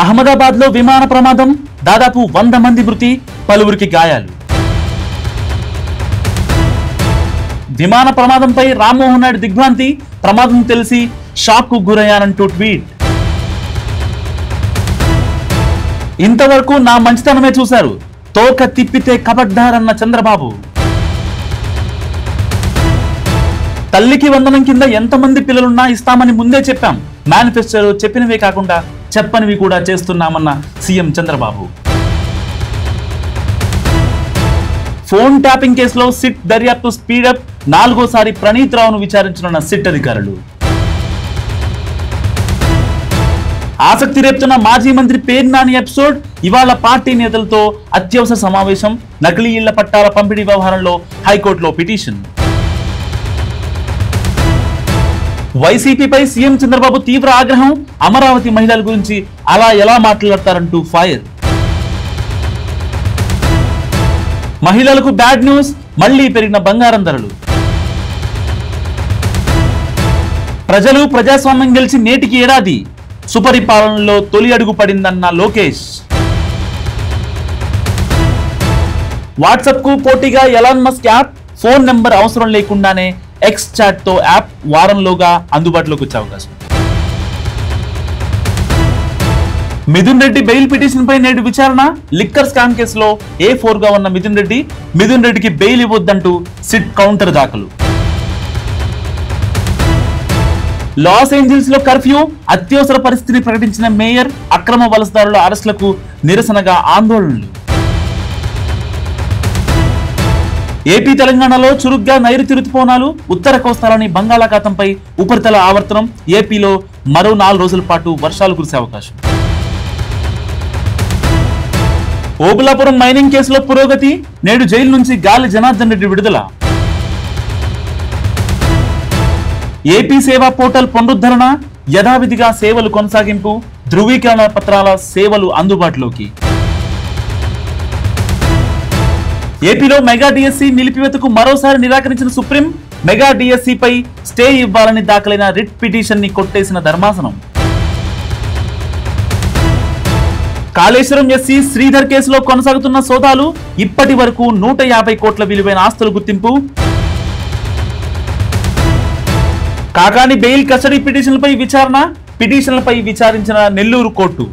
అహ్మదాబాద్ లో విమాన ప్రమాదం, దాదాపు 100 మంది మృతి, పలువురికి గాయాలు. విమాన ప్రమాదంపై రామ్మోహన్ నాయుడు దిగ్భ్రాంతి, ప్రమాదం తెలిసి షాక్ కు గురయ్యానంటూ ట్వీట్. ఇంతవరకు నా మంచితనమే చూశారు, తోక తిప్పితే కబడ్డారన్న చంద్రబాబు. తల్లికి వందనం కింద ఎంతమంది పిల్లలున్నా ఇస్తామని ముందే చెప్పాం, మేనిఫెస్టోలో చెప్పినవే కాకుండా చెప్పనివి కూడా చేస్తున్నామన్న సీఎం చంద్రబాబు. ఫోన్ ట్యాపింగ్ కేసులో సిట్ దర్యాప్తు స్పీడప్, 4వ సారి ప్రణీత్ రావును విచారించనున్న సిట్ అధికారులు. ఆసక్తి రేపుతున్న మాజీ మంత్రి పేర్ని నాని ఎపిసోడ్, ఇవాళ పార్టీ నేతలతో అత్యవసర సమావేశం, నకిలీ ఇళ్ల పట్టాల పంపిణీ వ్యవహారంలో హైకోర్టులో పిటిషన్. వైసీపీపై సీఎం చంద్రబాబు తీవ్ర ఆగ్రహం, అమరావతి మహిళల గురించి అలా ఎలా మాట్లాడతారంటూ ఫైర్. మహిళలకు బ్యాడ్ న్యూస్, మళ్లీ పెరిగిన బంగారం ధరలు. ప్రజలు ప్రజాస్వామ్యం గెలిచి నేటికి ఏడాది, సుపరిపాలనలో తొలి అడుగు పడిందన్న లోకేష్. వాట్సాప్ కు పోటీగా Elon Musk app, phone number అవసరం లేకుండానే ఎక్స్ చాట్ తో యాప్ వారంలోగా అందుబాటులోకి వచ్చే అవకాశం. మిథున్ రెడ్డి బెయిల్ పిటిషన్ పై నేడు విచారణ, లిక్కర్ స్కామ్ కేసులో A4 గా ఉన్న మిథున్ రెడ్డికి బెయిల్ ఇవ్వొద్దంటూ సిట్ కౌంటర్ దాఖలు. లాస్ ఏంజల్స్ లో కర్ఫ్యూ, అత్యవసర పరిస్థితిని ప్రకటించిన మేయర్, అక్రమ వలసదారుల అరెస్టులకు నిరసనగా ఆందోళనలు. ఏపీ తెలంగాణలో చురుగ్గా నైరుతి రుతుపవనాలు, ఉత్తర కోస్తాలోని బంగాళాఖాతంపై ఉపరితల ఆవర్తనం, ఏపీలో మరో 4 రోజుల పాటు వర్షాలు కురిసే అవకాశం. ఓబులాపురం మైనింగ్ కేసులో పురోగతి, నేడు జైలు నుంచి గాలి జనార్దన్ రెడ్డి విడుదల. ఏపీ సేవా పోర్టల్ పునరుద్ధరణ, యథావిధిగా సేవలు కొనసాగింపు, ధృవీకరణ పత్రాల సేవలు అందుబాటులోకి. ఏపీలో మెగా డిఎస్సి నిలిపివేతకు మరోసారి నిరాకరించిన సుప్రీం, మెగా డిఎస్సి పై స్టే ఇవ్వాలని దాఖలైన రిట్ పిటిషన్ ని కొట్టేసిన ధర్మాసనం. కాళేశ్వరం ఎస్సీ శ్రీధర్ కేసులో కొనసాగుతున్న సోదాలు, ఇప్పటి వరకు 150 కోట్ల విలువైన ఆస్తుల గుర్తింపు. కాకాని బెయిల్ కస్టడీ పిటిషన్లపై విచారణ, పిటిషన్లపై విచారించిన నెల్లూరు కోర్టు.